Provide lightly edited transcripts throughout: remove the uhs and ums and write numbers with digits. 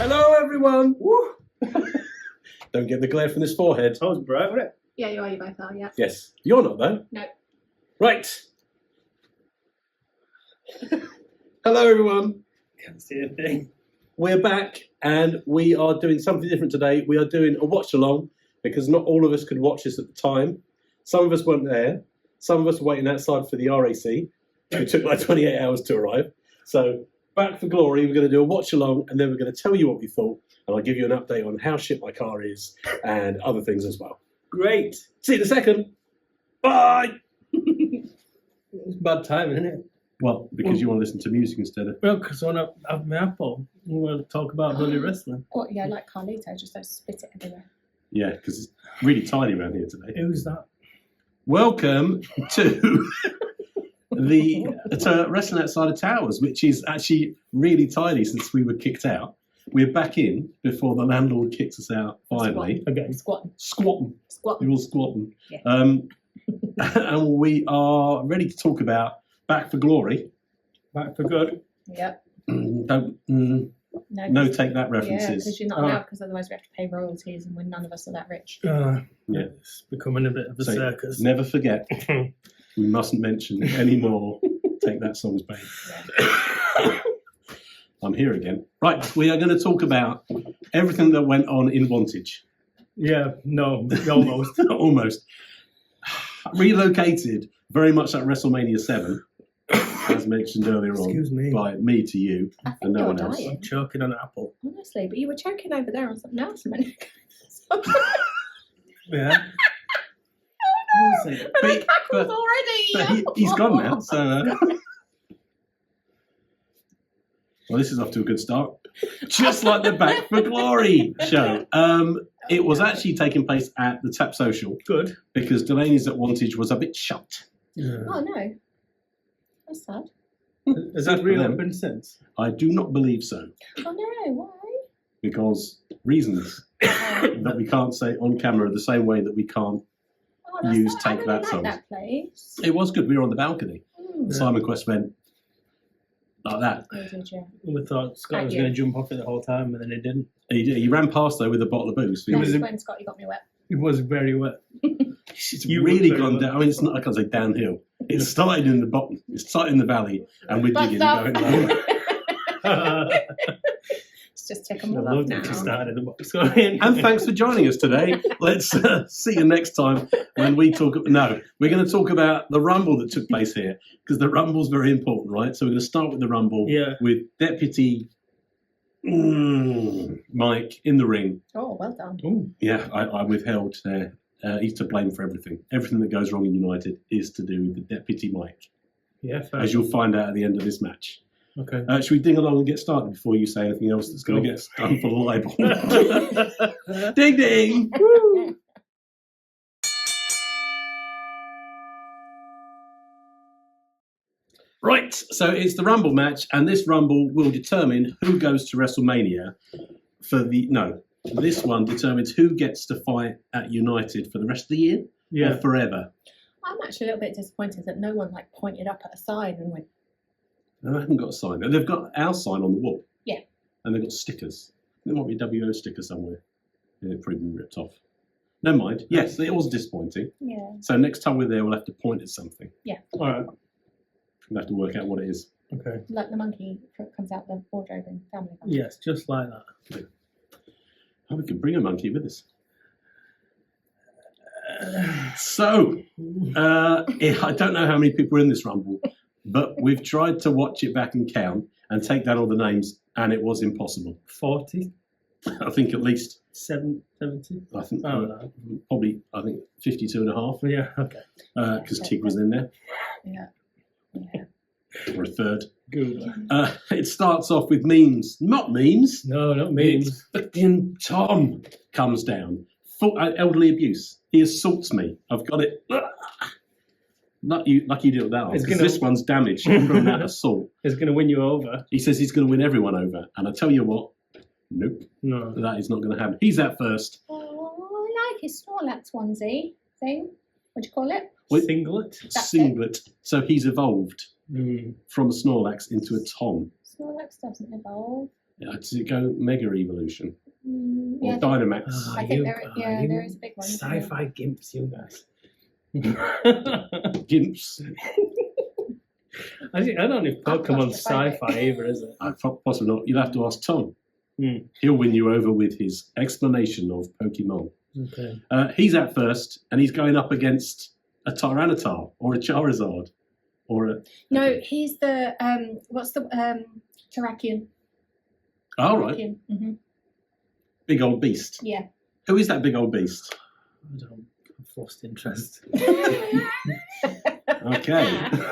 Hello, everyone. Woo. Don't get the glare from this forehead. That was bright, wasn't it? Yeah, you both are, yeah. Yes. You're not, though. No. Right. Hello, everyone. Can't see a thing. We're back, and we are doing something different today. We are doing a watch-along, because not all of us could watch this at the time. Some of us weren't there. Some of us were waiting outside for the RAC, who took like 28 hours to arrive. So, back for Glory, we're going to do a watch-along, and then we're going to tell you what we thought, and I'll give you an update on how shit my car is, and other things as well. Great. See you in a second. Bye! It's bad timing, isn't it? Well, because you want to listen to music instead of... Well, because I want to have my apple. We want to talk about bloody wrestling. Oh, yeah, like Carlito, just don't spit it everywhere. Yeah, because it's really tiny around here today. Who's that? Welcome to to Wrestling Outside of Towers, which is actually really tiny since we were kicked out. We're back in before the landlord kicks us out, finally. Okay. Squatting. Squatting. Squatting. We're all squatting. Yeah. And we are ready to talk about Back for Glory. Back for good. Yep. Don't... No, take that yeah, references. because you're not allowed, because otherwise we have to pay royalties, and when none of us are that rich. Yeah. It's becoming a bit of a So, circus. never forget, we mustn't mention any more Take That songs back. Yeah. I'm here again. Right, we are going to talk about everything that went on in Wantage. Yeah, no, almost. Almost. Relocated very much like WrestleMania 7, as mentioned earlier on. Excuse me. By me to you I think and no you're one else. dying. I'm choking on an apple. Honestly, but you were choking over there on something else a minute ago. Yeah. And I cackled already. He's gone now, so... well, this is off to a good start. Just like the Back for Glory show. It was actually taking place at the Tap Social. Good. Because Delaney's at Wantage was a bit shut. Yeah. Oh, no. That's sad. Has Sad that for really them. happened since? I do not believe so. Oh, no. Why? Because reasons that we can't say on camera the same way that we can't. Oh, that's Use not, Take I really That like songs. that place. It was good. We were on the balcony. Mm. Simon Quest went like that. Oh, did you? We thought Scott Thank was you. going to jump off it the whole time, and then he didn't. He ran past though with a bottle of booze. That's was a- when Scotty got me wet. It was very wet. It's You really were very gone well. down. I mean, it's not. I can't say downhill. It started in the bottom. It started in the valley, and we're But digging and going lower. It's just taken I them off loved now. it. She started the box. And thanks for joining us today. Let's see you next time when we talk. No, we're going to talk about the Rumble that took place here, because the Rumble's very important, right? So we're going to start with the Rumble with Deputy Mike in the ring. Oh, well done. Ooh. Yeah, I withheld there. He's to blame for everything. Everything that goes wrong in United is to do with the Deputy Mike, Yeah, fair. as you'll find out at the end of this match. Okay. Should we ding along and get started before you say anything else that's going to get us done for libel? Ding ding! Woo. Right, so it's the Rumble match, and this Rumble will determine who goes to WrestleMania for the... No, this one determines who gets to fight at United for the rest of the year or forever. I'm actually a little bit disappointed that no one pointed up at a sign and went, I haven't got a sign. They've got our sign on the wall. Yeah. And they've got stickers. There might be a WO sticker somewhere. Yeah, they've probably been ripped off. Never mind. Yes, it was disappointing. yeah. So next time we're there, we'll have to point at something. All right. We'll have to work out what it is. Okay. Like the monkey comes out the wardrobe in Family Guy. Yes, just like that. Oh, we can bring a monkey with us. So, I don't know how many people are in this Rumble, but we've tried to watch it back and count and take down all the names, and it was impossible. 40, I think at least, 70. I think Oh, no. probably, 52 and a half, Yeah, okay. because Tig was in there Yeah. Yeah. for a third. Good. It starts off with memes. Not memes. No, not memes. It's fucking Tom comes down. Elderly abuse. He assaults me. I've got it. Lucky you did it with that one, It's because gonna- this one's damaged from that assault. It's going to win you over. He says he's going to win everyone over. And I tell you what, nope, No. that is not going to happen. He's out first. Oh, I like his Snorlax onesie thing. What do you call it? Wait. Singlet. That's Singlet. So he's evolved Mm. from a Snorlax into a Tom. Snorlax doesn't evolve. Does it go Mega Evolution or Yeah, Dynamax? I think there is a big one. isn't there? Sci-fi gimps, you guys. Gimps. I don't know if Pokemon's sci-fi either, is it? Possibly not. You'll have to ask Tom. Hmm. He'll win you over with his explanation of Pokemon. Okay. He's at first, and he's going up against a Tyranitar or a Charizard or a. No, he's the what's the Terrakion? Oh, right. Mm-hmm. Big old beast. Yeah. Who is that big old beast? I've lost interest. Okay.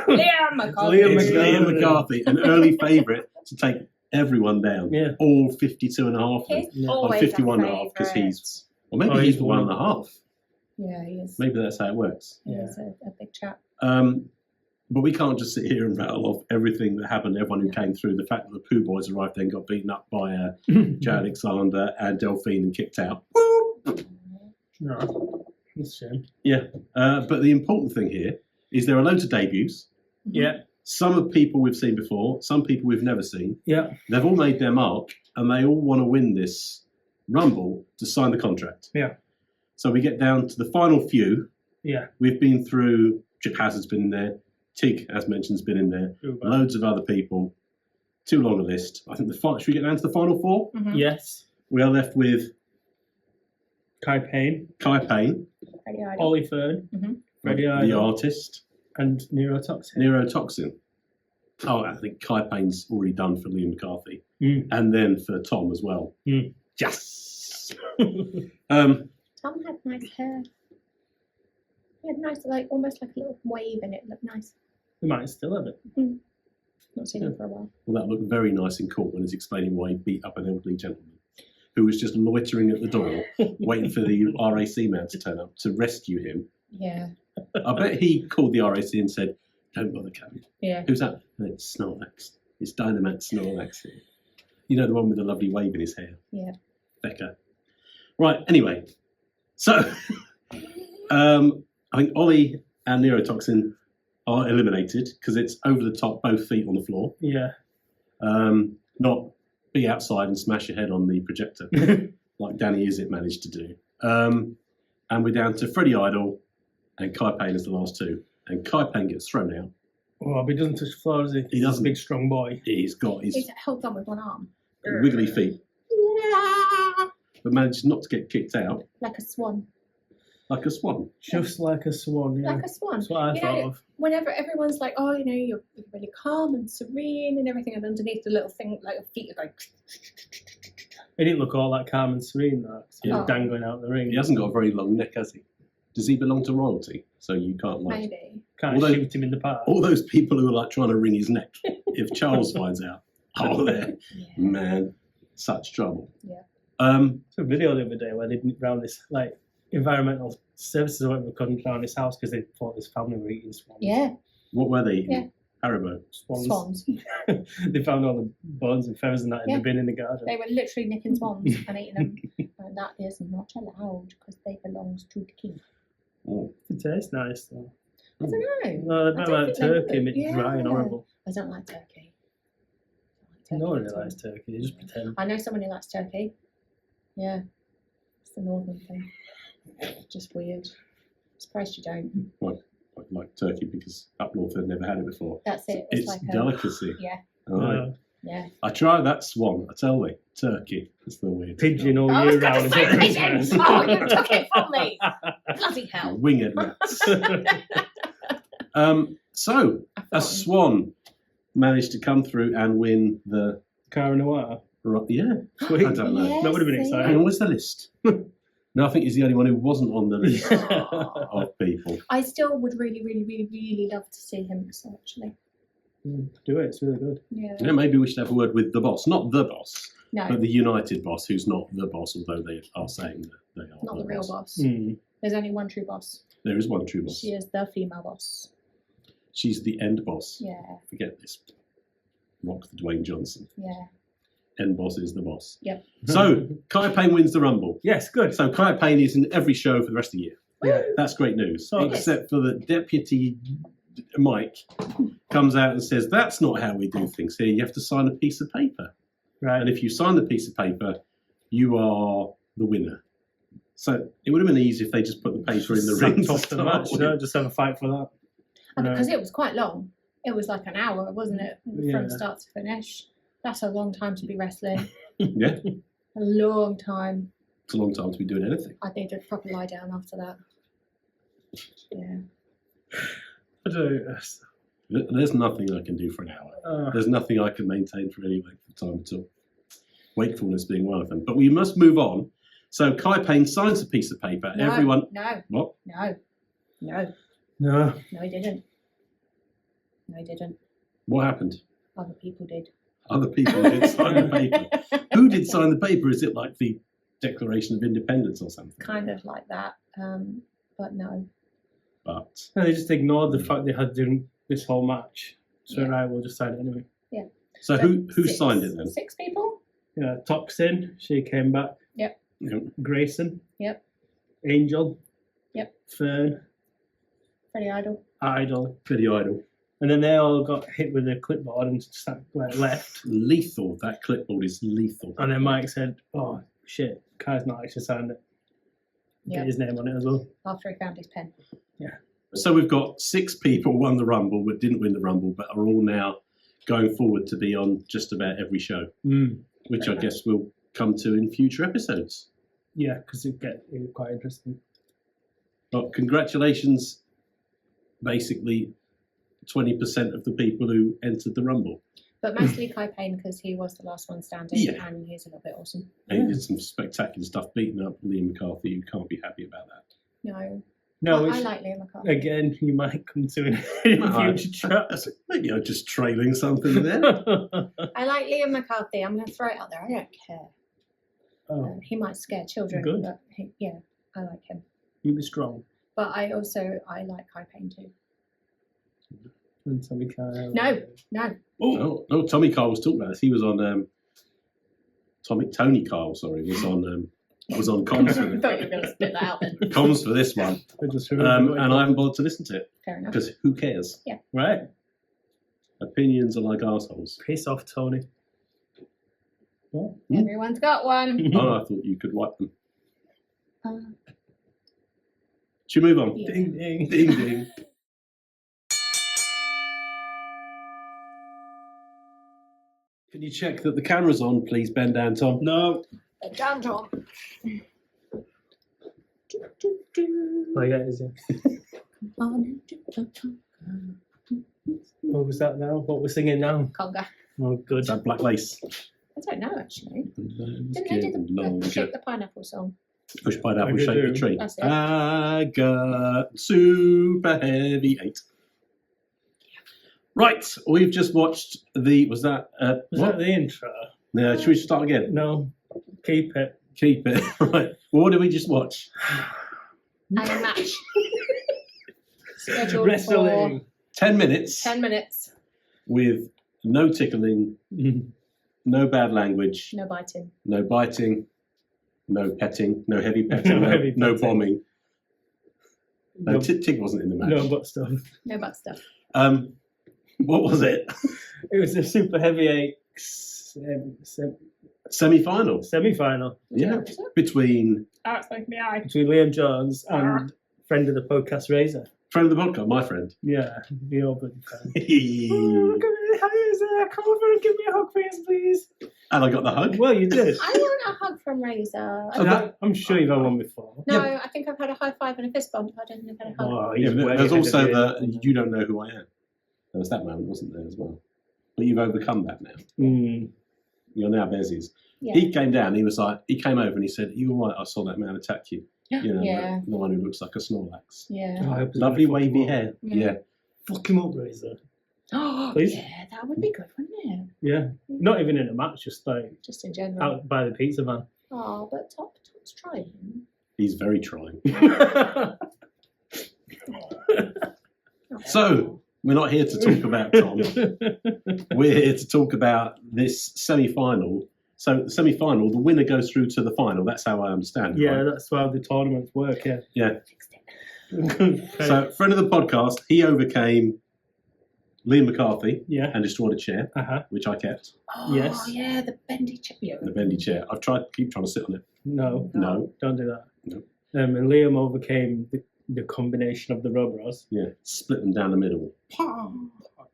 Liam McCarthy. Liam McCarthy, an early favourite to take everyone down. Yeah. All 52 and a half. He's Or always 51 a and a half because favourite. he's. Or maybe he's the 1.5. Yeah, he is. Maybe that's how it works. He is a big chap. But we can't just sit here and rattle off everything that happened, everyone who came through. The fact that the Pooh Boys arrived then got beaten up by Jay Alexander and Delphine and kicked out. No, that's a shame. Yeah. But the important thing here is there are loads of debuts. Yeah, Some of people we've seen before, some people we've never seen. yeah, They've all made their mark and they all want to win this Rumble to sign the contract. yeah, So we get down to the final few. yeah. We've been through, Chip Hazard's been in there, Tig, as mentioned, has been in there, loads of other people. Too long a list. I think should we get down to the final four? Mm-hmm. Yes. We are left with Kai Payne, Kai Payne, Ollie Fern, Mm-hmm. Freddie the Idol, artist, and Neurotoxin. Neurotoxin. Oh, I think Kai Payne's already done for Liam McCarthy. Mm. And then for Tom as well. Mm. Yes! Tom had nice hair. He had nice, almost like a little wave in it. Looked nice. We might still have it. Not seen him for a while. Well, that looked very nice in court when he's explaining why he beat up an elderly gentleman who was just loitering at the door, waiting for the RAC man to turn up to rescue him. Yeah. I bet he called the RAC and said, "Don't bother coming." Yeah. Who's that? "No, it's Snorlax. It's Dynamax Snorlax." You know, the one with the lovely wave in his hair. Yeah. Becca. Right, anyway. So, I think Ollie and Neurotoxin are eliminated because it's over the top, both feet on the floor. Yeah. Not be outside and smash your head on the projector like Danny Izzet managed to do. And we're down to Freddie Idol and Kai Payne as the last two. And Kai Payne gets thrown out. Well, but he doesn't touch the floor, does he? He doesn't. He's a big, strong boy. He's got his He's held on with one arm. wiggly feet, but managed not to get kicked out Like a swan. like a swan. Just like a swan, yeah. Like a swan. That's what I You thought know, of. Whenever everyone's like, oh, you're really calm and serene and everything, and underneath the little thing, like your feet are going. He didn't look all that calm and serene, though. He was Oh. dangling out the ring. He hasn't got a very long neck, has he? Does he belong to royalty? So you can't like Maybe. Can't Although- shoot him in the park. all those people who are like trying to wring his neck. If Charles finds out, oh, there, Yeah. man, such trouble. Yeah. There's a video the other day where they didn't round this, like, environmental services or whatever couldn't round this house because they thought this family were eating swans. Yeah. What were they eating? Yeah. Haribo. Swans. They found all the bones and feathers and that in Yeah. the bin in the garden. They were literally nicking swans and eating them. And that is not allowed because they belong to the king. Oh. It tastes nice, though. I don't know. No, I they're don't like think they turkey, would. it's dry and Yeah. horrible. I don't like turkey. No one at really all. likes turkey, they just pretend. I know someone who likes turkey. Yeah. It's the northern thing. Just weird. Surprised you don't. I like turkey because up north they've never had it before. That's it. It's like delicacy. Yeah. Alright. Yeah. I tried that swan, I tell you. Turkey. It's the weird. Pigeon all I was year going round. to say until pigeon! Christmas. Oh, you took it from me! Bloody hell. Winged rats. So, I a thought- swan managed to come through and win the. Cara Noir. Yeah, Sweet. I don't know. Yeah. That would have been Yes, Hang exciting. on, where's the list? No, I think he's the only one who wasn't on the list of people. I still would really, really, really, really love to see him wrestle, actually. Do it, it's really good. Yeah. Yeah, maybe we should have a word with the boss. Not the boss, No, but the United boss, who's not the boss, although they are saying that they are not the real boss. Mm. There's only one true boss. There is one true boss. She is the female boss. She's the end boss. Yeah, Forget this. Rock the Dwayne Johnson. yeah. End boss is the boss. Yep. So, Kai Payne wins the Rumble. Yes, good. So, Kai Payne is in every show for the rest of the year. Yeah. That's great news. So- Except for the deputy Mike comes out and says, that's not how we do things here. You have to sign a piece of paper. Right. And if you sign the piece of paper, you are the winner. So it would have been easy if they just put the paper in the ring to Top the start match. with. No, just have a fight for that. And No. because it was quite long. It was like an hour, wasn't it? Yeah. From start to finish. That's a long time to be wrestling. Yeah, A long time. it's a long time to be doing anything. I need a proper lie down after that. Yeah. I don't know. There's nothing I can do for an hour. There's nothing I can maintain for any length of time at all. Wakefulness being one of them. But we must move on. So Kai Payne signs a piece of paper. No, Everyone. No. What? No. No. No. No, he didn't. No, he didn't. What happened? Other people did. Other people did sign the paper. Who did sign the paper? Is it like the Declaration of Independence or something? Kind of like that. But no. But No, they just ignored the fact they had doing this whole match. So Yeah. right, we'll just sign it anyway. so who six- signed it then? 6 people? Yeah, Toxin, she came back. Yep. Grayson. Yep. Angel. Yep. Fern. Pretty idle. Idol. Pretty idle. And then they all got hit with a clipboard and left. Lethal. That clipboard is lethal. And then Mike said, "Oh shit, Kai's not actually signed it. Get Yeah. his name on it as well." After he found his pen. So we've got 6 people won the Rumble, but didn't win the Rumble, but are all now going forward to be on just about every show, which I guess we'll come to in future episodes. Yeah, because it get quite interesting. But congratulations, basically 20% of the people who entered the Rumble. But mostly Kai Payne because he was the last one standing Yeah. and he's a little bit awesome. And he did some spectacular stuff, beating up Liam McCarthy. You can't be happy about that. No. No, I which, like Liam McCarthy. again, you might come to in future chats. Maybe I'm just trailing something there. I like Liam McCarthy. I'm going to throw it out there. I don't care. Oh, He might scare children. Good. But yeah, I like him. you be strong. But I like Kai Payne too. And Tommy Kyle. No. No, Tommy Carl was talking about this. He was on Tony Carl, sorry, was on comms for I thought you were going to spit that out then. comms for this one. I just And remembered I haven't bothered to listen to it Fair enough. because who cares? Right. Opinions are like assholes. Piss off, Tony. What? Everyone's got one. Oh, I thought you could wipe them. Uh, Should we move on? Yeah. Ding ding. Ding ding. Can you check that the camera's on, please, bend down, Tom? No. Down, Tom. Oh, yeah, it is, yeah. What was that now? What we're singing now? Conga. Oh, good. Is that Black Lace? I don't know actually. Didn't Didn't they do the Shake the Pineapple song? Push pineapple, I shake the do. tree. That's it. I got super heavy 8. Right, we've just watched the. Was that? Was What? that the intro? Yeah, should we start again? No. Keep it. Keep it. Right. Well, what did we just watch? And a match. Scheduled Wrestling. 10 minutes 10 minutes. with no tickling, no bad language, No biting. no biting, no petting, no heavy petting, No no, heavy no petting. bombing. No, No, Tig wasn't in the match. no butt stuff. No butt stuff. What was it? It was a super heavyweight Semi-final. semi-final Yeah, What was it? between Oh, it's making me eye. between Liam Jones and friend of the podcast, Razor. friend of the podcast, my friend. Yeah, the old bloody fan. And Look at me, Razor, come over and give me a hug, please. I got the hug. Well, you did. I want a hug from Razor. I'm sure you've had one before. No, I think I've had a high five and a fist bump. I don't think I've had a hug. Oh, Yeah, he's but way there's ahead also of you. the you don't know who I am. There was that moment, wasn't there, as well? But you've overcome that now. You're now Bezzy's. Yeah. He came down. He was like, he came over and he said, "You all right? I saw that man attack you. You know, Yeah. the one who looks like a Snorlax. Yeah. Oh, I hope it's Lovely gonna fuck him wavy up. hair. Yeah. Yeah. Fuck him up, Razor. Oh, Please? yeah, that would be good, wouldn't it? Yeah. Not even in a match, just like Just in general. out by the pizza van. Oh, but Top's trying. He's very trying. Oh, So we're not here to talk about Tom. We're here to talk about this semi-final. So the semi-final, the winner goes through to the final. That's how I understand it. yeah, right? that's how the tournaments work, yeah. Yeah. Fixed it. So friend of the podcast, he overcame Liam McCarthy Yeah. and destroyed a chair, Uh-huh. which I kept. Oh, Yes. yeah, the bendy chip. The bendy chair. I've keep trying to sit on it. No. No. Don't do that. No. And Liam overcame the combination of the Robros. Yeah. Split them down the middle.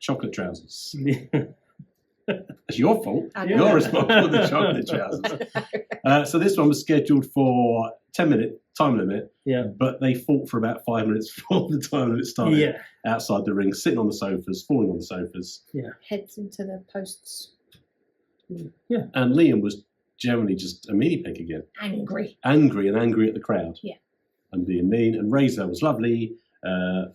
Chocolate trousers. It's your fault. You're responsible for the chocolate trousers. So this one was scheduled for 10-minute time limit. Yeah. But they fought for about 5 minutes before the time limit started. Yeah. Outside the ring, sitting on the sofas, falling on the sofas. Yeah. Heads into the posts. Yeah. And Liam was generally just a mini pig again. Angry. Angry at the crowd. Yeah. And being mean. And Razor was lovely,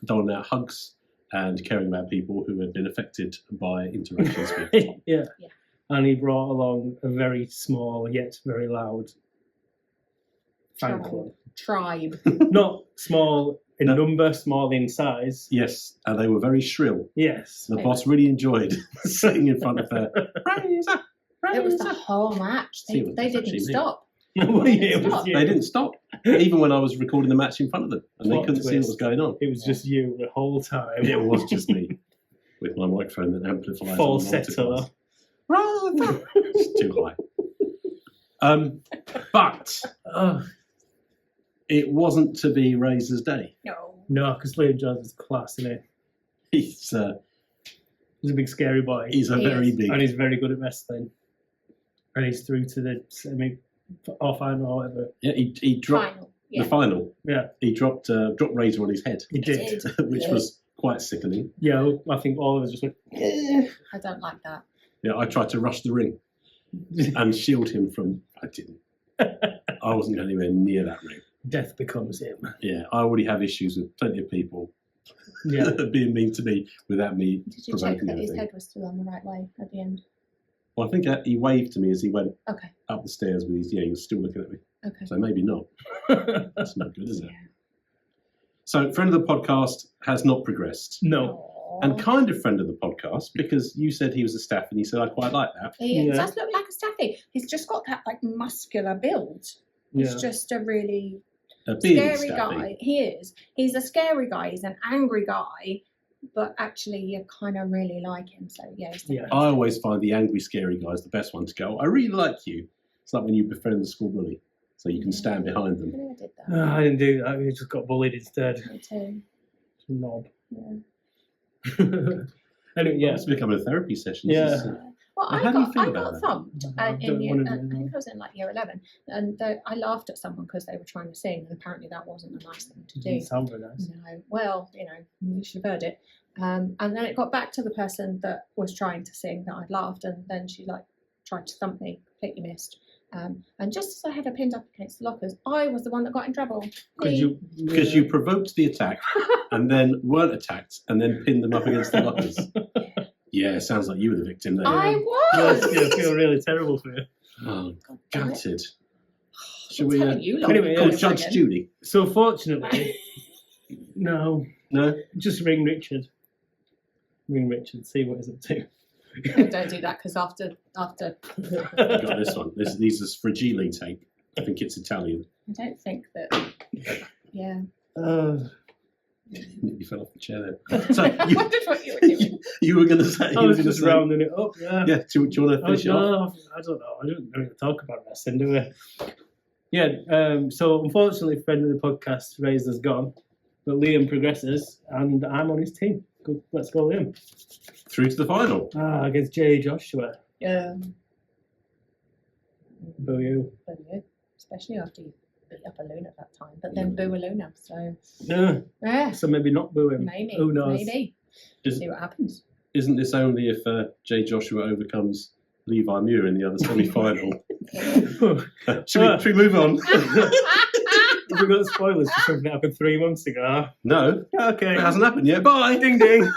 doling out hugs and caring about people who had been affected by interactions with Tom. Yeah. Yeah. And he brought along a very small yet very loud fan club. Tribe. Not small in No. number, small in size. Yes, and they were very shrill. Yes. The boss really enjoyed sitting in front of her. Razor, It was Razor. the whole match. See, They that's actually didn't me. stop. Yeah, it was you. They didn't stop, even when I was recording the match in front of them, and they Plot couldn't see what was twist. going on. It was just you the whole time. It was just me with my microphone that amplifies. Falsetto. It's too high. But it wasn't to be Razor's day. No. No, because Liam Jones was class, isn't he? He's He's a big scary boy. he's a He very is. big. And he's very good at wrestling. And he's through to the semi or final or whatever. Yeah, he dropped Final. Yeah. the final. Yeah, He dropped Razor on his head, he did. which was quite sickening. Yeah, I think all of us just went, I don't like that. Yeah, I tried to rush the ring and shield him from. I didn't. I wasn't going anywhere near that ring. death becomes him. Yeah, I already have issues with plenty of people Yeah. being mean to me without me Did you check provoking that his anything. head was still on the right way at the end? Well, I think he waved to me as he went Okay. up the stairs with his. Yeah, he was still looking at me. Okay. So maybe not. That's not good, is it? Yeah. So, friend of the podcast has not progressed. No. And kind of friend of the podcast, because you said he was a staff and you said I quite like that. He Yeah. does look like a staffy. He's just got that like muscular build. He's Yeah. just a really A bearded scary staffy. guy. He is. He's a scary guy. He's an angry guy, but actually you kind of really like him. So yeah. He's Yeah. I always find the angry, scary guys the best one to go. I really like you. It's like when you befriend the school bully, so you can stand behind them. I did that. I didn't do that. We just got bullied instead. Me too. Knob. Yeah. Anyway, Yeah, yeah. it's becoming a therapy session. Yeah. This is, Well, How do you feel I about got that? thumped I in don't year, wanna I know. think I was in like year 11, and I laughed at someone because they were trying to sing, and apparently that wasn't a nice thing to do. Didn't sound very nice. No, well, you should have heard it. And then it got back to the person that was trying to sing that I'd laughed, and then she like tried to thump me, completely missed. And just as I had her pinned up against the lockers, I was the one that got in trouble. because you provoked the attack and then weren't attacked and then pinned them up against the lockers. Yeah, sounds like you were the victim there. I Yes, was. yeah, I feel really terrible for you. Oh, God damn it. gutted. I'm Should we telling you, lot, anyway, you yeah, call can't Judge again. Judy? So fortunately, no, No? just ring Richard. Ring Richard, see what he's up to. No, don't do that because after I got this one. These are fragile tape. I think it's Italian. I don't think that. Yeah. You fell off the chair there. So I wondered what you were doing. you were going to say. I was just rounding it up. Yeah. Yeah, do you want to finish it off? No, I don't know. I don't really talk about wrestling, do we? Yeah. So unfortunately, friend of the podcast, Razor's gone, but Liam progresses, and I'm on his team. Let's go Liam. Through to the final. Against J. Joshua. Yeah. Boo you. Boo you. Especially after you beat up a Luna at that time, but then boo a Luna. So Yeah. yeah, So maybe not boo him. maybe. Who knows? Maybe. Is- See what happens. Isn't this only if J. Joshua overcomes Levi Muir in the other semi-final? should we move on? Have we got spoilers for something that happened 3 months ago? No, Okay. it hasn't happened yet. Bye. Ding ding.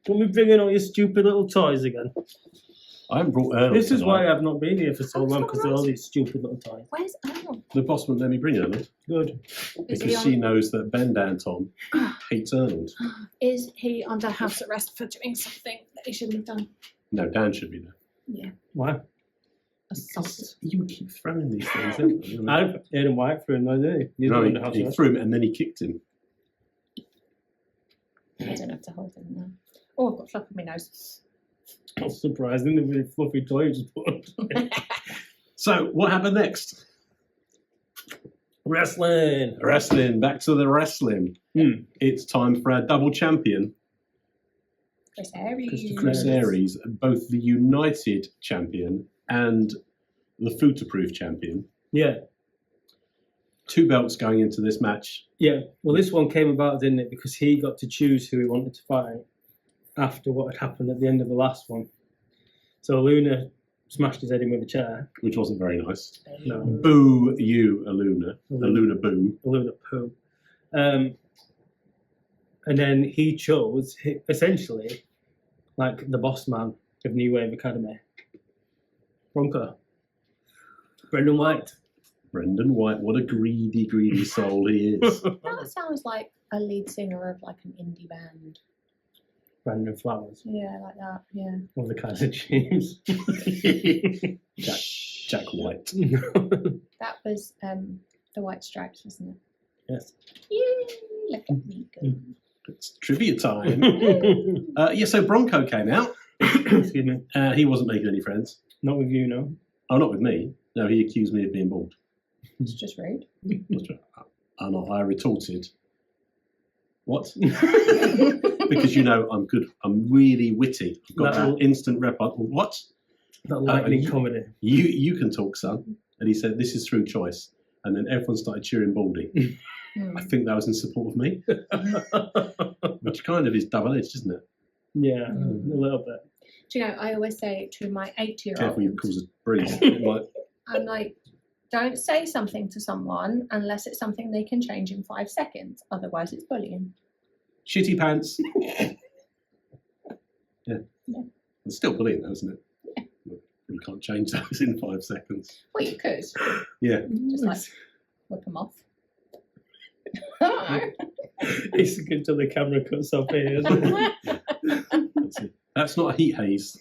Don't be bringing all your stupid little toys again. I haven't brought Ernest. This is tonight. why I've not been here for so What's long, wrong because of all these stupid little toys. Where's Earl? The boss wouldn't let me bring Ernest Is Good. he, because she knows that Ben Danton hates Ernest. is he under house arrest for doing something that he shouldn't have done? No, Dan should be there. Yeah. Why? assault. You keep throwing these things, don't you? I've Aidan White threw him, though, didn't he? No, he threw him and then he kicked him. I don't have to hold him now. Oh, I've got fluff on my nose. That's surprising. The really fluffy toy you just put on. So, what happened next? Wrestling. Wrestling. Back to the wrestling. It's time for our double champion, Chris Aries. Chris Aries, both the United champion and the FotP champion. Yeah. 2 belts going into this match. Yeah. Well, this one came about, didn't it? Because he got to choose who he wanted to fight after what had happened at the end of the last one. So Luna smashed his head in with a chair. Which wasn't very nice. No. Boo you, Aluna. Aluna boo. Luna poo. And then he chose, essentially, like the boss man of New Wave Academy. Bronco. Brendan White. Brendan White, what a greedy, greedy soul he is. That sounds like a lead singer of like an indie band. Brandon Flowers. Yeah, like that. Yeah. Of the Kaiser Chiefs. Jack White. That was the White Stripes, wasn't it? Yes. Yay! Look at me go. It's trivia time. Yeah, so Bronco came out. Excuse me. He wasn't making any friends. Not with you, no. Oh, not with me. No, he accused me of being bald. It's just rude. And I retorted, what? Because you know I'm good. I'm really witty. I've got that instant rep. What? That lightning comedy. You can talk, son. And he said, this is through choice. And then everyone started cheering Baldy. I think that was in support of me. Which kind of is double-edged, isn't it? Yeah, a little bit. Do you know, I always say to my 8-year-old... Careful, you cause a breeze. I'm like, don't say something to someone unless it's something they can change in 5 seconds. Otherwise, it's bullying. Shitty pants. Yeah. It's still bullying, though, isn't it? Yeah. You can't change those in 5 seconds. Well, you could. Yeah. Just like whip them off. It's good till the camera cuts off here, isn't it? That's not a heat haze.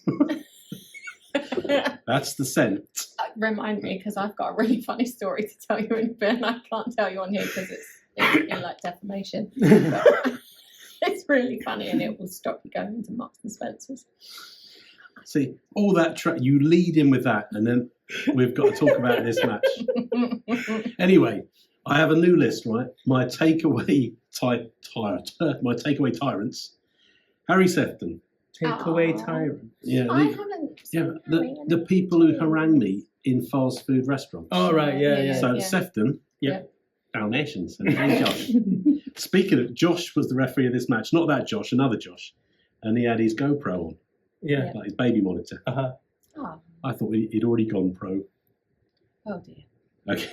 That's the scent. Remind me, because I've got a really funny story to tell you in a bit, and I can't tell you on here because it would be like defamation. But it's really funny, and it will stop you going into Marks and Spencer's. See, all that you lead in with that, and then we've got to talk about this match. Anyway, I have a new list, right? My takeaway tyrants. Harry Sefton. Takeaway tyrant. Yeah, I haven't. the people who harangue me in fast food restaurants. Oh, right, yeah. So Sefton, Yep. Dalmatians, and Josh. Speaking of, Josh was the referee of this match. Not that Josh, another Josh. And he had his GoPro on, Yeah. like his baby monitor. Uh-huh. Oh, I thought he'd already gone pro. oh dear. Okay.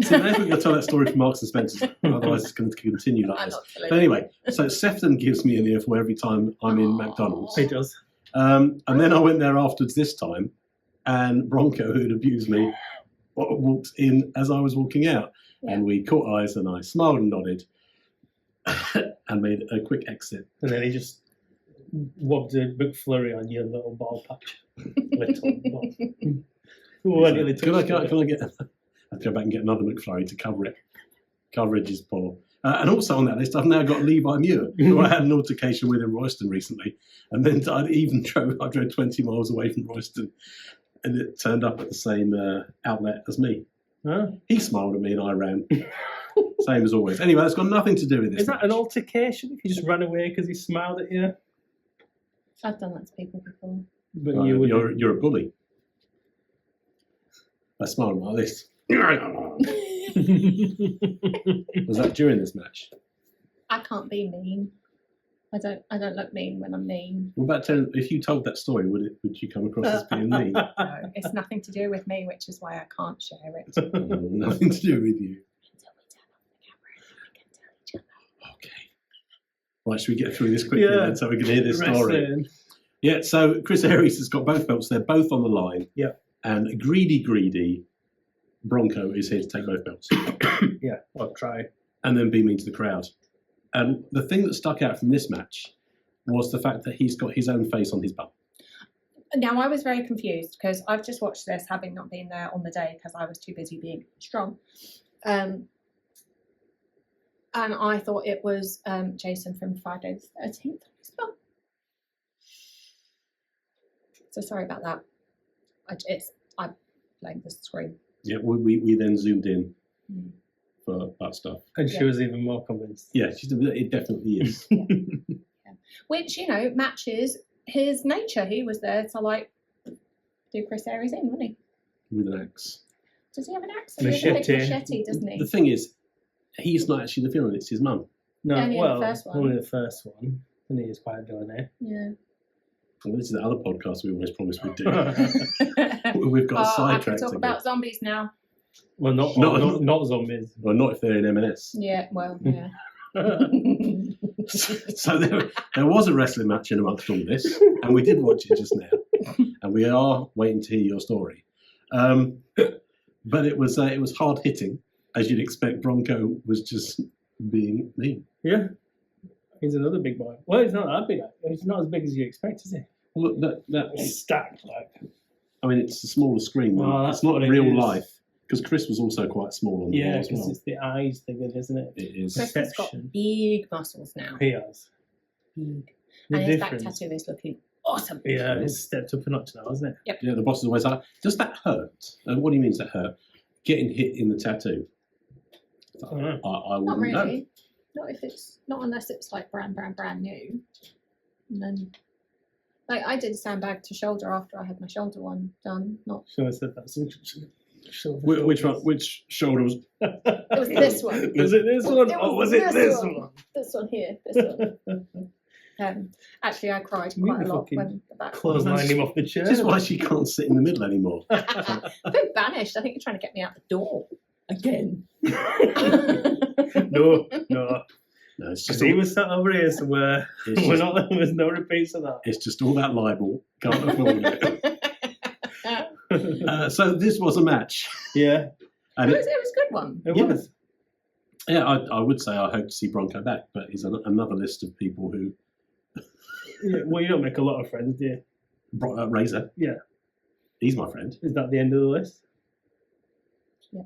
So now we're going to tell that story from Marks and Spencer's. Otherwise, it's going to continue like I'm this. not But believing. anyway, so Sefton gives me an earful every time I'm in McDonald's. He does. And then I went there afterwards this time, and Bronco, who'd abused me, walked in as I was walking out. Yeah. And we caught eyes, and I smiled and nodded and made a quick exit. And then he just wobbed a McFlurry on your little ball patch. Little ball. Ooh, I nearly Can I touched it. get... I have to go back and get another McFlurry to cover it. Coverage is poor. And also on that list, I've now got Levi Muir, who I had an altercation with in Royston recently. And then I drove 20 miles away from Royston, and it turned up at the same outlet as me. Huh? He smiled at me and I ran. Same as always. Anyway, that's got nothing to do with this. Is that an altercation? He just ran away because he smiled at you? I've done that to people before. But Right, you would. you're a bully. I smiled like this. Was that during this match? I can't be mean. I don't look mean when I'm mean. What about if you told that story, would you come across as being mean? No, it's nothing to do with me, which is why I can't share it. Nothing to do with you. Until we turn off the camera, we can tell each other. Okay. Right, should we get through this quickly then so we can hear this story? Wrestling. Yeah, so Chris Aries has got both belts. They're both on the line. Yeah. And greedy Bronco is here to take both belts. Yeah, I'll try. And then be mean to the crowd. And the thing that stuck out from this match was the fact that he's got his own face on his belt. Now, I was very confused because I've just watched this, having not been there on the day because I was too busy being strong. And I thought it was Jason from Friday the 13th as well. So sorry about that. I blame the screen. Yeah, we then zoomed in for that stuff. And she was even more convinced. Yeah, it definitely is. Which, matches his nature. He was there to, like, do Chris Aries in, wasn't he? With an axe. Does he have an axe? He has a big machete, doesn't he? The thing is, he's not actually the villain, it's his mum. No, Only well, the first one. only the first one. And he is quite doing it. Yeah. Well, this is the other podcast we always promised we'd do. We've got I can sidetracked talk again. about zombies now. Well, not zombies. Well, not if they're in M&S. Yeah, well, yeah. So there was a wrestling match in amongst all this, and we did watch it just now, and we are waiting to hear your story. But it was hard hitting, as you'd expect. Bronco was just being mean. Yeah. He's another big boy. Well, he's not that big. He's not as big as you expect, is he? Well, that He's stacked, like. I mean, it's a smaller screen. Oh, It's that's not what it real is. life. Because Chris was also quite small on the Yeah, wall as because well. it's the eyes thing, isn't it? It is. Chris has got Perception. big muscles now. He has. Big. The And his back difference. tattoo is looking awesome. Yeah, it's stepped up a notch now, isn't it? Yeah, the boss is always like, does that hurt? And what do you mean, does that hurt? Getting hit in the tattoo. Oh, no. I Not wouldn't know. really. Not unless it's like brand new. And then, like, I did a sandbag to shoulder after I had my shoulder one done. Not Should have said that. Which one? Which shoulder was? it was this one. Was it this one? It Or was was it this this one. one? This one here. This one. Actually, I cried You need quite a to lot fucking when the back. Clothesline him off the chair. This is why she can't sit in the middle anymore. I've been banished. I think you're trying to get me out the door again. No. No, it's just He all, was sat over here somewhere. it's just, There's no repeats of that. it's just all that libel. Can't afford it. So this was a match, Yeah, and It was a good one. it Yeah. was. yeah, I would say I hope to see Bronco back, but he's another list of people who Yeah, well, you don't make a lot of friends, do you? Razor. Yeah. He's my friend. Is that the end of the list? Yeah.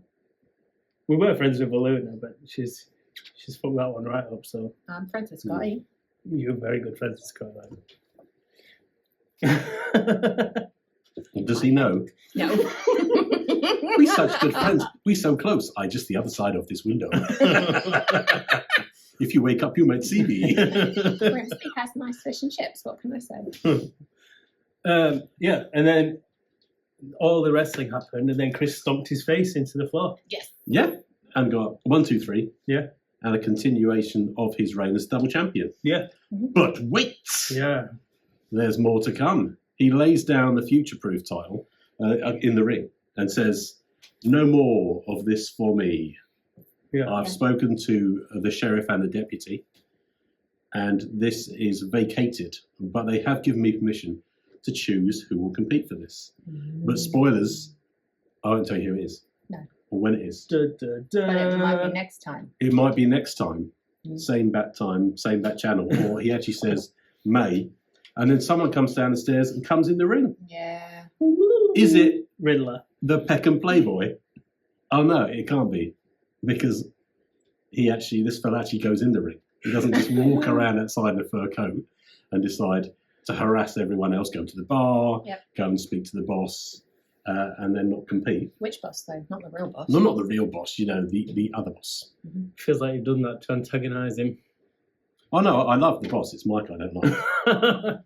We were friends with Aluna, but she's fucked that one right up, so I'm friends with Scotty. you're very good friends with Scott. Does he know? No. We such good friends. We so close. I just the other side of this window. If you wake up, you might see me. Grimsby has nice fish and chips. What can I say? Yeah, and then all the wrestling happened, and then Chris stomped his face into the floor. Yes. Yeah, and got 1, 2, 3. Yeah. And a continuation of his reign as double champion. Yeah. But wait, Yeah. there's more to come. He lays down the future-proof title in the ring and says, "No more of this for me. Yeah. I've spoken to the sheriff and the deputy, and this is vacated. But they have given me permission to choose who will compete for this. But spoilers, I won't tell you who it is. No. Or when it is. Da, da, da. But it might be next time. It might be next time, Mm. same bat time, same bat channel, or he actually says May, and then someone comes down the stairs and comes in the ring. Yeah. Is it Riddler. the Peckham Playboy? Oh no, it can't be, because this fella actually goes in the ring. He doesn't just walk around outside in a fur coat and decide to harass everyone else, go to the bar, Yep. go and speak to the boss, and then not compete. Which boss though? Not the real boss. No, not the real boss, the other boss. Feels like you've done that to antagonise him. Oh no, I love the boss. It's Mike I don't like.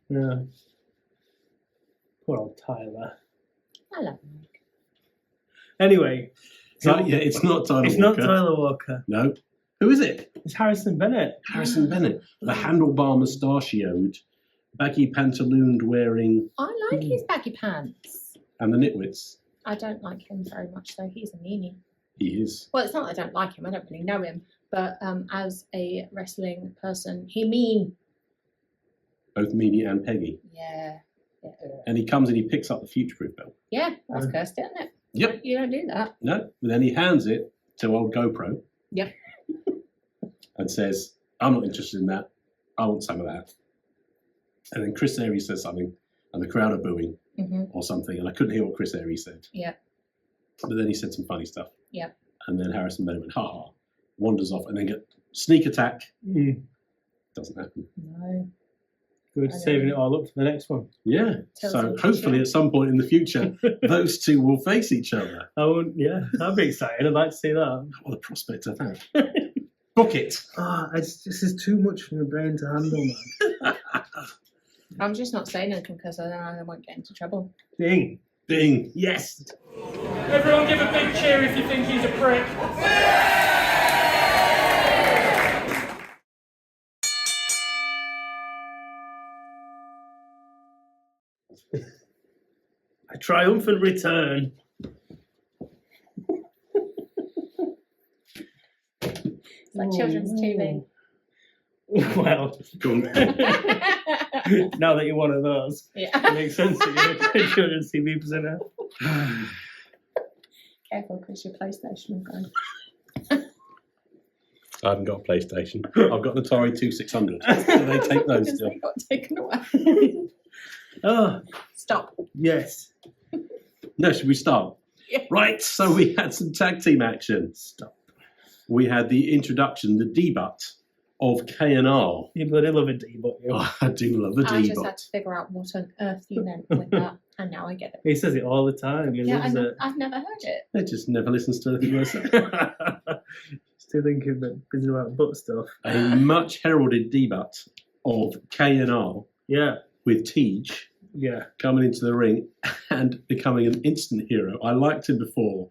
Yeah. Poor old Tyler. I love Mike. Anyway, So yeah, it's not Tyler it's Walker. not Tyler Walker. No. Who is it? It's Harrison Bennett. Harrison Bennett. The handlebar mustachioed, baggy pantalooned wearing, I like his baggy pants. and the nitwits. I don't like him very much though. He's a meanie. He is. Well, it's not that I don't like him. I don't really know him. But as a wrestling person, he mean. Both Meanie and Peggy. Yeah. And he comes and he picks up the future-proof belt. Yeah, that's cursed, isn't it? Yep. You don't do that. No. But then he hands it to old GoPro. Yep. And says, I'm not interested in that. I want some of that. And then Chris Aries says something and the crowd are booing Mm-hmm. or something, and I couldn't hear what Chris Airy said. Yeah. But then he said some funny stuff. Yeah. And then Harrison Bennett went, ha ha, wanders off, and then get sneak attack. Doesn't happen. No. Good, I saving know. it all up for the next one. Yeah. Tells So them hopefully to- at some point in the future, those two will face each other. Yeah, that'd be exciting. I'd like to see that. What a prospect of that. Book it. This is too much for my brain to handle, man. I'm just not saying anything because I know I won't get into trouble. Ding. Bing. Yes. Everyone give a big cheer if you think he's a prick. A triumphant return. It's like children's TV. Well, Go on. now that you're one of those, it Yeah. makes sense that you're a children's TV presenter. Careful because your PlayStation will go. I haven't got a PlayStation. I've got an Atari 2600. Do they take those Because still? they got taken away. Oh, Stop. yes. No, should we start? Yeah. Right, so we had some tag team action. Stop. We had the introduction, the debut of K&R. You bloody love a D, but you. Oh, I do love the I just debut. had to figure out what on earth you meant with that, and now I get it. He says it all the time. He Yeah, loves it. I've never heard it. It just never listens to anything I say. Still thinking that busy about butt stuff. A much heralded debut of K&R Yeah, with Teej yeah. coming into the ring and becoming an instant hero. I liked him before.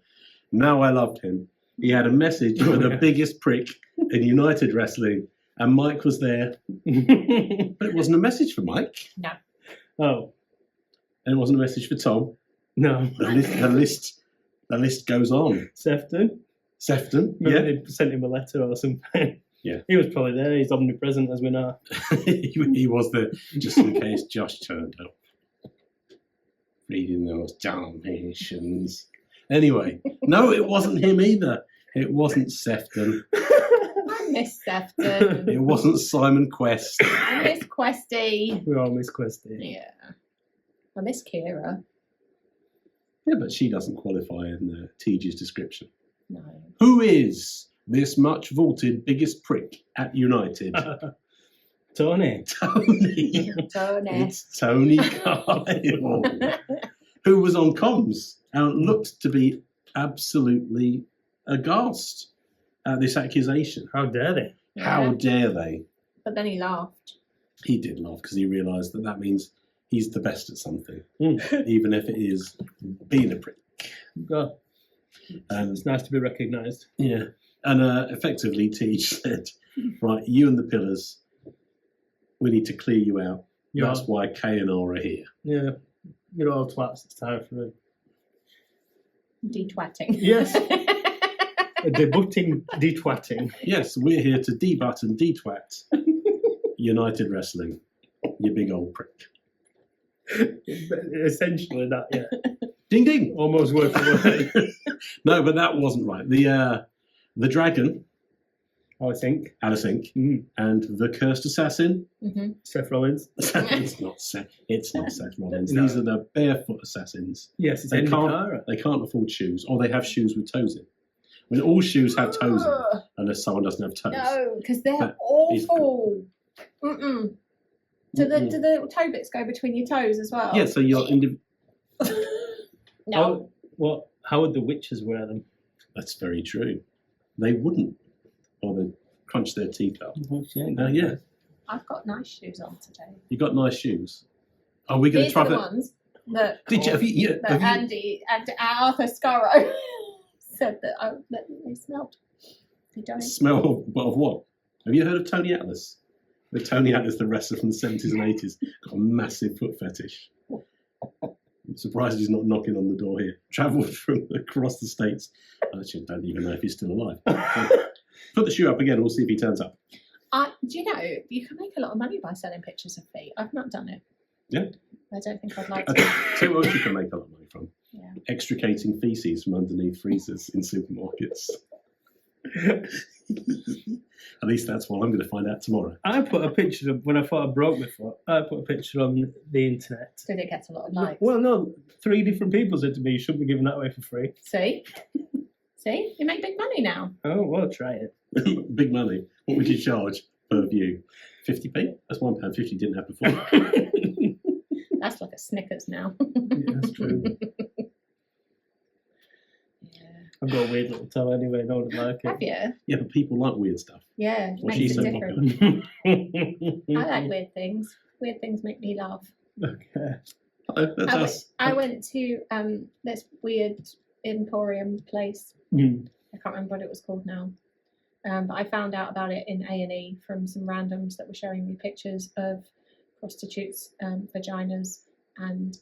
Now I loved him. He had a message for the biggest prick in United Wrestling, and Mike was there. But it wasn't a message for Mike, Oh, and it wasn't a message for Tom. no. The list goes on. Sefton? Sefton, Maybe they sent him a letter or something. Yeah. He was probably there. He's omnipresent, as we know. he was there just in case Josh turned up. Reading those Dalmatians. Anyway, no, it wasn't him either. It wasn't Sefton. I miss Sefton. It wasn't Simon Quest. I miss Questy. We all miss Questy. Yeah. I miss Kira. Yeah, but she doesn't qualify in Teej's description. No. Who is this much vaulted biggest prick at United? Tony. Tony. Tony. It's Tony Kyle, who was on comms and looked to be absolutely aghast at this accusation. How dare they? How dare they? But then he laughed. He did laugh because he realised that means he's the best at something, Mm. even if it is being a prick. God, And it's nice to be recognised. yeah, and effectively, Teej said, "Right, you and the Pillars, we need to clear you out. You're That's all, why K&R are here." yeah, you're all twats. It's time for it. De-twatting. Yes. A debutting detwatting. Yes, we're here to debut and detwat United Wrestling. You big old prick. Essentially that, yeah. Ding ding. Almost word for word. No, but that wasn't right. The dragon, I think. Aliss Inc., Mm. and the cursed assassin. Mm-hmm. Seth Rollins. It's not Seth. It's not Seth Rollins. No. These are the barefoot assassins. Yes, it's They Andy can't. Cara. They can't afford shoes, or they have shoes with toes in. I mean, all shoes have toes in, unless someone doesn't have toes. No, because they're That is awful. Mm-mm. Do the toe bits go between your toes as well? Yeah, so you're No. How would the witches wear them? That's very true. They wouldn't, or they'd crunch their teeth up. Yeah. Yeah, I've got nice shoes on today. you got nice shoes. Are we going to These try are the that? ones that, Did you? Have you? Yeah, that have you Andy and Arthur Skurro said that they smelled. They don't. smell of what? Have you heard of Tony Atlas? The Tony Atlas, the wrestler from the 70s and 80s, got a massive foot fetish. I'm surprised he's not knocking on the door here. Travelled from across the states. I actually don't even know if he's still alive. Put the shoe up again, and we'll see if he turns up. Do you know, you can make a lot of money by selling pictures of feet. I've not done it. Yeah. I don't think I'd like I to. tell you what else you can make a lot of money from. Yeah. Extricating feces from underneath freezers in supermarkets. At least that's what I'm going to find out tomorrow. I put a picture of when I thought I broke my foot. I put a picture on the internet. Did it get a lot of likes? Well, no, 3 different people said to me, "You shouldn't be giving that away for free." See? See? You make big money now. Oh, well, try it. Big money. What would you charge per view? 50p? That's £1.50 didn't have before. That's like a Snickers now. Yeah, that's true. I've got a weird little toe anyway. No one like it. Have you? Yeah, but people like weird stuff. Yeah, Well, makes she's it so different. Okay. I like weird things. Weird things make me laugh. Oh, that's us. I went to this weird emporium place. Mm. I can't remember what it was called now. But I found out about it in A&E from some randoms that were showing me pictures of prostitutes' vaginas and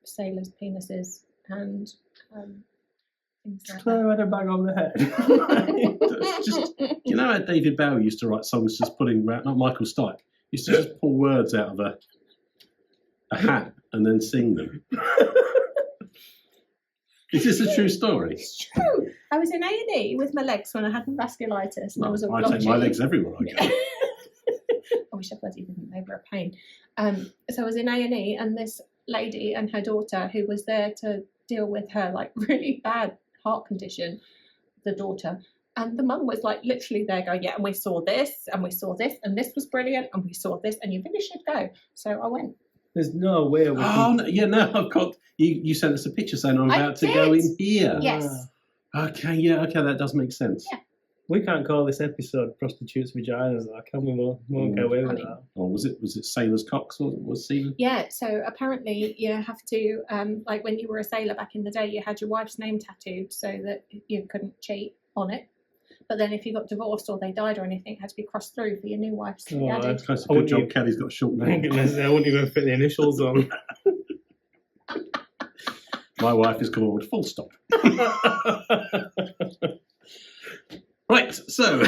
sailors' penises and things like that. Claire had a bag on the head. It's just, you know how David Bowie used to write songs just pulling around, not Michael Stipe, used to just pull words out of a hat and then sing them. Is this a true story? It's true. I was in A&E with my legs when I had vasculitis. And I was all I take my legs everywhere I go. I wish I bloody didn't. They were a pain. So I was in A&E, and this lady and her daughter, who was there to deal with her like really bad heart condition, the daughter, and the mum was like literally there going, yeah, and we saw this, and we saw this, and this was brilliant, and we saw this, and you really should go. So I went. There's no way. We Oh, can... no, yeah, no, I've got, you sent us a picture saying I'm I about to go did. in here. Yes. Okay, yeah, okay, that does make sense. Yeah. We can't call this episode "Prostitutes' Vaginas," though, can we? Won't get away with that. Or was it sailor's cocks or was seen? Yeah, so apparently you have to, like when you were a sailor back in the day, you had your wife's name tattooed so that you couldn't cheat on it. But then if you got divorced or they died or anything, it had to be crossed through for your new wife to be Oh, added. That's a I good wouldn't job even- Kelly's got a short I name. wouldn't even fit the initials on. My wife is called Full Stop. Right, so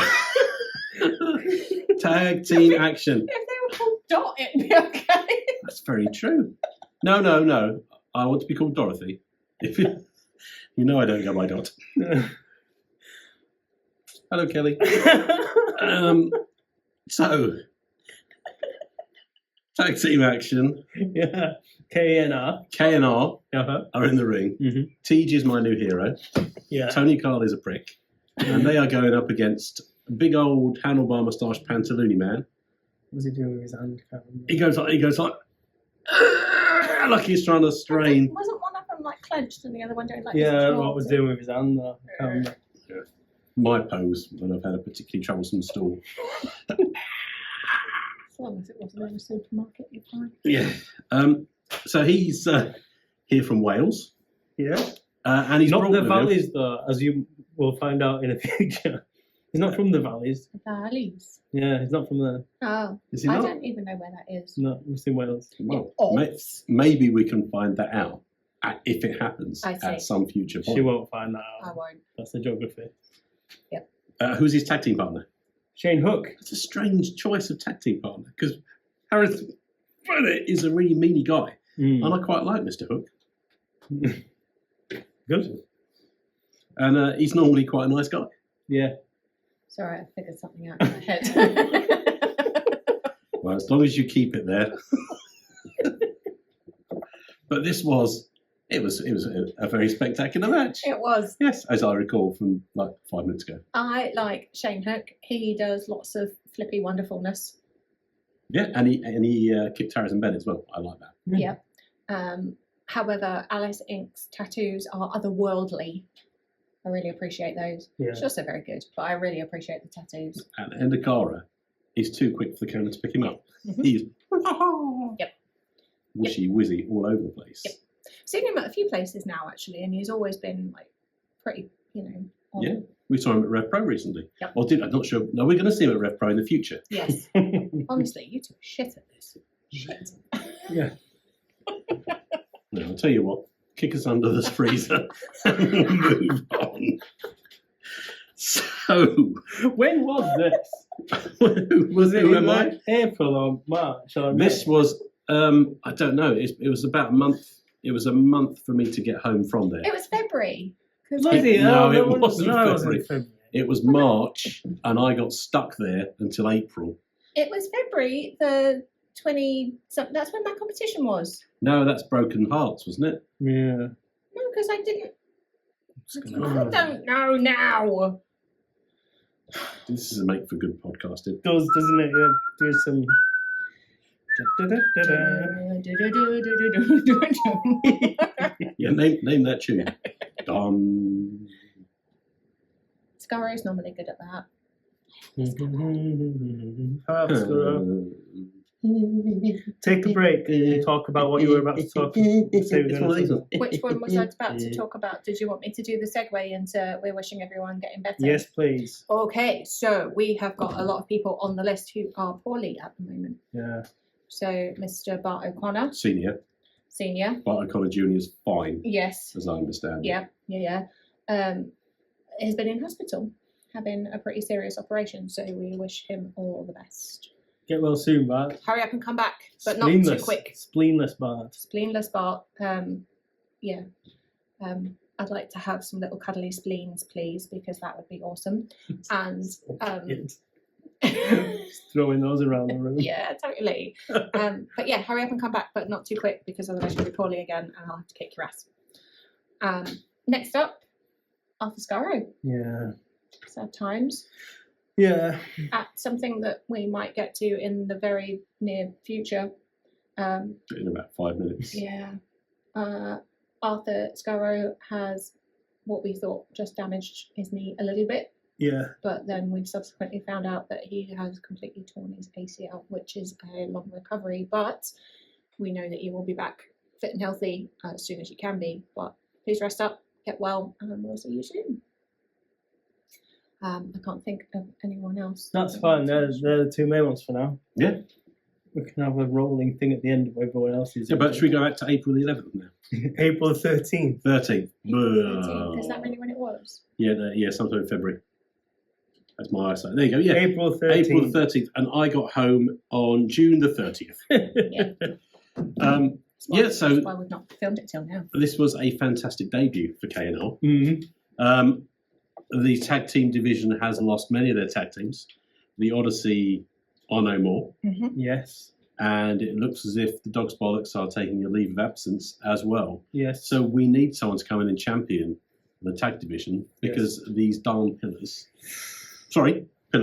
tag team action. If they were called Dot, it'd be okay. That's very true. No. I want to be called Dorothy. If you know I don't go by Dot. Hello, Kelly. So tag team action. Yeah. KNR. K&R Uh-huh. are in the ring. Mm-hmm. Teej is my new hero. Yeah. Tony Carl is a prick. And they are going up against a big old handlebar moustache pantaloony man. What's he doing with his hand? Can't remember. He goes like like he's trying to strain. Wasn't one of them like clenched and the other one doing like Yeah, I this? don't know what was doing with his hand though. I can't remember. My pose when I've had a particularly troublesome stool. As long as it wasn't in a supermarket, you're fine. Yeah. So he's here from Wales. Yeah. And he's Not brought the with him- valleys though, as you will find out in the future. He's not from the valleys. The valleys. Yeah, he's not from there. Oh, Is he I not? don't even know where that is. No, he's in Wales. Well, Ops. maybe we can find that out if it happens I see. at some future point. She won't find that I out. won't. That's the geography. Who's his tag team partner? Shane Hook. It's a strange choice of tag team partner because Harris Bennett is a really meany guy, Mm. and I quite like Mr. Hook. Good. And he's normally quite a nice guy. Yeah. Sorry, I figured something out in my head. Well, as long as you keep it there. But it was a very spectacular match. It was. Yes, as I recall from like 5 minutes ago. I like Shane Hook. He does lots of flippy wonderfulness. Yeah, and he kicked Harrison Bennett as well. I like that. Yeah. However, Alice Inc.'s tattoos are otherworldly. I really appreciate those. Yeah. She's also very good, but I really appreciate the tattoos. And Endakara, he's too quick for the camera to pick him up. Mhm. He's Yep. wishy wizzy all over the place. Yep. Seen him at a few places now, actually, and he's always been like pretty, on. Yeah. We saw him at Rev Pro recently. Yep. Or I'm not sure. No, we're going to see him at Rev Pro in the future. Yes. Honestly, you two are shit at this. Shit. Yeah. No, I'll tell you what. Kick us under the freezer and we'll move on. So, When was this? was it in am I? like April or March? Or This was, I don't know, it was about a month. It was a month for me to get home from there. It was February, Bloody No, hell, it no, wasn't no, it February. February. It was March, and I got stuck there until April. It was February the 20. That's when my competition was. No, that's Broken Hearts, wasn't it? Yeah. No, because I didn't. gonna- I don't know now. This is a make for good podcasting. Does, doesn't it? Yeah, there's some. Yeah, name that tune. Dum. Skurro's normally good at that. Take a break and talk about what you were about to talk. It's one of these ones. Which one was I about to talk about? Did you want me to do the segue into we're wishing everyone getting better? Yes, please. Okay, so we have got a lot of people on the list who are poorly at the moment. Yeah. So Mr. Bart O'Connor, Senior, Senior, but O'Connor Junior is fine, yes, as I understand. it. yeah. Has been in hospital having a pretty serious operation, so we wish him all the best. Get well soon, Bart. Hurry up and come back, but not too Spleenless. quick. Spleenless, Bart. Spleenless Bart. I'd like to have some little cuddly spleens, please, because that would be awesome. And Just throwing those around the room. yeah, totally. But yeah, hurry up and come back, but not too quick, because otherwise you'll be poorly again, and I'll have to kick your ass. Next up, Arthur Skurro. Yeah. Sad times. Yeah. At something that we might get to in the very near future. In about 5 minutes. Yeah. Arthur Skurro has what we thought just damaged his knee a little bit, Yeah. but then we've subsequently found out that he has completely torn his ACL, which is a long recovery, but we know that you will be back fit and healthy as soon as you can be. But please rest up, get well, and we'll see you soon. I can't think of anyone else. That's fine. They're the two main ones for now. Yeah. We can have a rolling thing at the end of everyone else's. Yeah, but should we go back to April the 11th now? April 13th. 13th. Is that really when it was? Yeah, sometime in February. That's my eyesight. There you go. Yeah. April 13th. April the 13th, and I got home on June the 30th. That's so why we've not filmed it till now. this was a fantastic debut for K&L. Mm-hmm. The tag team division has lost many of their tag teams. The Odyssey are no more, Yes. and it looks as if the Dogs Bollocks are taking a leave of absence as well. Yes. So we need someone to come in and champion the tag division, because these darn pillar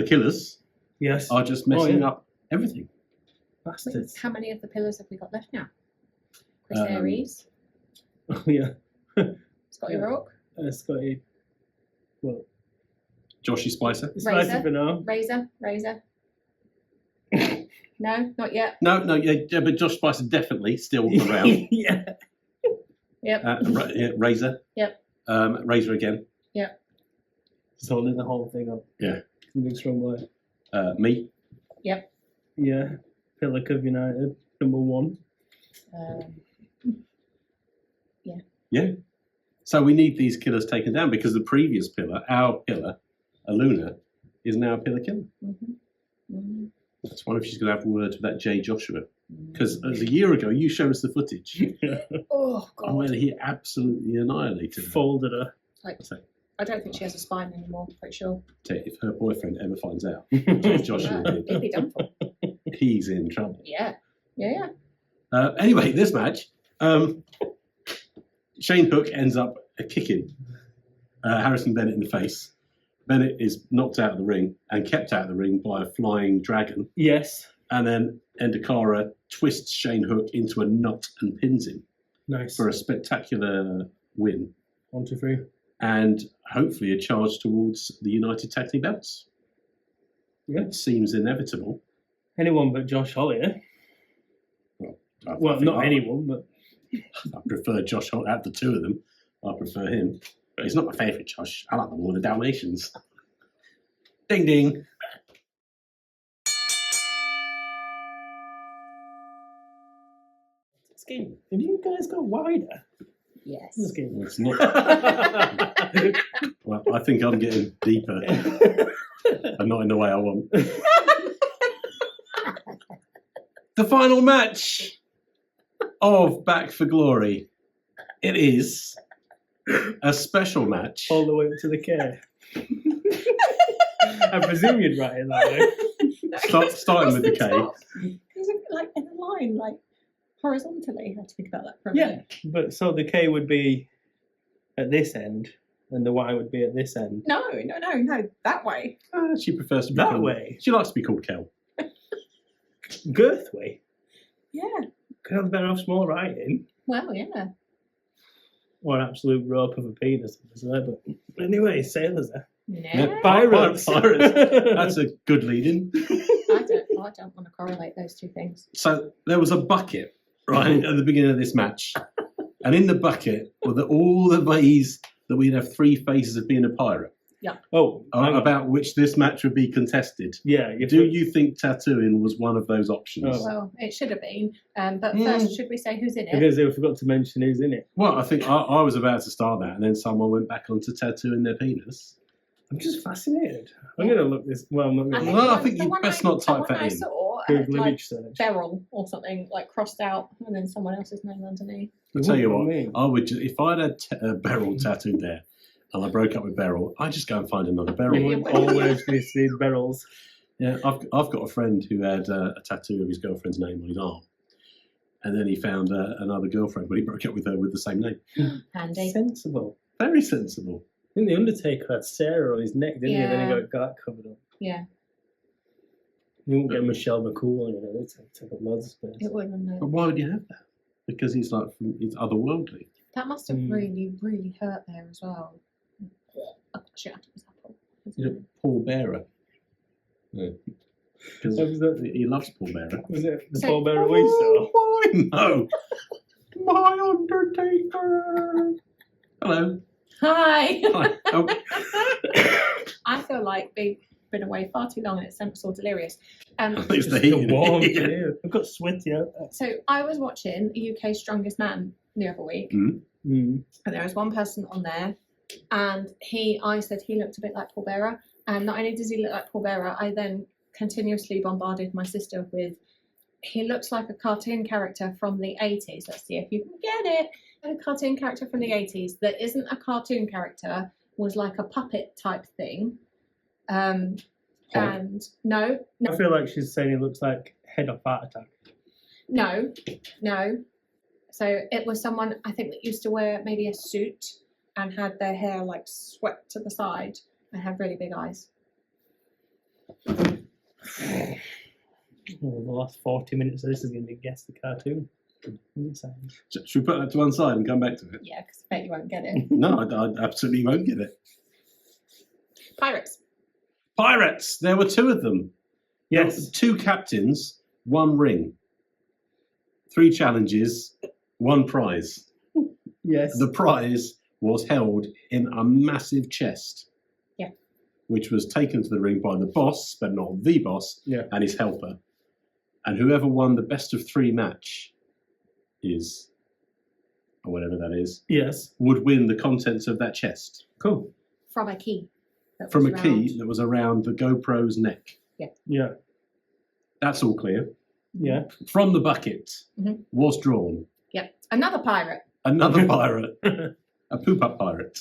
killers, Yes. are just messing up everything. Bastards. How many of the pillars have we got left now? Chris Um, Aries, Oh, yeah. Scotty Rourke, Scotty. Well, Joshy Spicer? it's nice Razor. for now. Razor. No, not yet. No, but Josh Spicer definitely still around. Yeah. Yep. Razor. Yep. Razor again. Just holding the whole thing up. Yeah. Big strong boy. Me. Yeah. Pillar of United, number 1. Yeah. So we need these killers taken down, because the previous pillar, our pillar, Aluna, is now a pillar killer. I just wonder if she's going to have words with that Jay Joshua. Because as a year ago, you showed us the footage. Oh, And God. when he absolutely annihilated her. Folded her. So, I don't think she has a spine anymore, pretty sure. if her boyfriend ever finds out, Jay Joshua It'd did, be done for. he's in trouble. Yeah. Anyway, this match, Shane Hook ends up kicking Harrison Bennett in the face. Bennett is knocked out of the ring and kept out of the ring by a flying dragon. Yes. And then Endakara twists Shane Hook into a knot and pins him Nice. for a spectacular win. 1, 2, 3. And hopefully a charge towards the United Tag Team belts. Yeah. It seems inevitable. Anyone but Josh Hollier. I Well, think not I- anyone, but I prefer Josh Holt out of the two of them. I prefer him. But he's not my favourite Josh. I like them all, the Dalmatians. Ding ding. this game. Have you guys got wider? Yes. This game. It's not. Well, I think I'm getting deeper, and not in the way I want. The final match of Back for Glory. It is a special match. All the way up to the K. I presume you'd write it that way. Starting with the K. He's like in a line, like horizontally. I had to think about that for a Yeah, minute. but so the K would be at this end, and the Y would be at this end. No, that way. She prefers to be That called, way? She likes to be called Kel. Girth way. Yeah. Could have better off small writing. Well, yeah. Or an absolute rope of a penis. But anyway, sailors there. No. Pirates. Pirates. That's a good lead-in. I don't want to correlate those two things. So there was a bucket, right, at the beginning of this match. And in the bucket were all the ways that we'd have 3 phases of being a pirate. Oh, hang on. About which this match would be contested. Yeah. Do you think tattooing was one of those options? Oh. Well, it should have been. But first, should we say who's in it? Because they forgot to mention who's in it. Well, I think I was about to start that, and then someone went back onto tattooing their penis. I'm just fascinated. I'm going to look this. Well, I'm not going to No, I the think you one best not type the one that I in. saw had, Google like image search. Beryl or something like crossed out, and then someone else's name underneath. I'll tell you what, mean. I would if I'd had Beryl tattooed there, and I broke up with Beryl, I'd just go and find another You Beryl. would always be seeing barrels. Yeah, I've got a friend who had a tattoo of his girlfriend's name on his arm, and then he found another girlfriend, but he broke up with her with the same name. Handy. Sensible. Very sensible. I think the Undertaker had Sarah on his neck, didn't he? Then he got that covered up. Yeah, You won't get Michelle McCool on it, though. It'd take up loads of space. it would. Wouldn't But it? why would you have that? Because he's he's otherworldly. That must have really, really hurt there as well. Oh, shit, it was Apple. He's a Paul Bearer. Because he loves Paul Bearer. Was it the So- Paul Bearer we saw? No. My Undertaker. Hello. Hi. Hi. Oh, I feel like we've been away far too long and it's sort of delirious. it's the It's heat. still warm Yeah. here. I've got sweaty out there. So I was watching UK's Strongest Man the other week, Mm. and there was one person on there, and I said he looked a bit like Paul Bearer, and not only does he look like Paul Bearer, I then continuously bombarded my sister with, he looks like a cartoon character from the 80s. Let's see if you can get it. A cartoon character from the 80s that isn't a cartoon character, was like a puppet type thing. And no. I feel like she's saying he looks like head of heart attack. No. So it was someone, I think, that used to wear maybe a suit and had their hair like swept to the side and had really big eyes. Well, the last 40 minutes of this is going to be Guess the Cartoon. Should we put that to one side and come back to it? Yeah, because I bet you won't get it. No, I absolutely won't get it. Pirates. Pirates! There were 2 of them. Yes. 2 captains, 1 ring. 3 challenges, 1 prize. Yes. The prize was held in a massive chest. Yeah. Which was taken to the ring by the boss, but not the boss, and his helper. And whoever won the best of 3 match is, or whatever that is, Yes. would win the contents of that chest. Cool. From a key. that From was a key round. that was around the GoPro's neck. Yeah. That's all clear. Yeah. From the bucket Mhm. was drawn Yeah. Another pirate. another pirate, a poop-up pirate.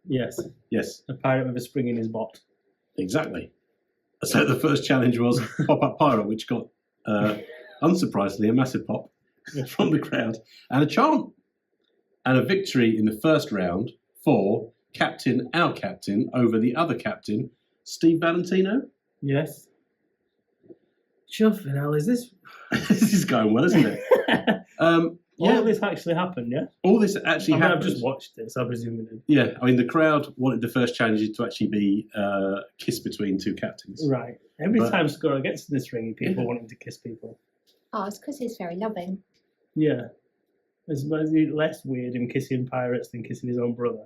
Yes. Yes, A pirate with a spring in his bot. exactly. So the first challenge was pop-up pirate, which got, unsurprisingly, a massive pop from the crowd and a chant. And a victory in the first round for our captain, over the other captain, Steve Valentino. Yes. Chuffing hell, is this? This is going well, isn't it? All this actually happened, yeah? All this actually I've happened. just watched it, so I presume it did. Yeah, I mean, the crowd wanted the first challenge to actually be a kiss between 2 captains. Right. Every But- time Skurro gets to this ring, people want him to kiss people. Oh, it's because he's very loving. Yeah. Is it less weird him kissing pirates than kissing his own brother?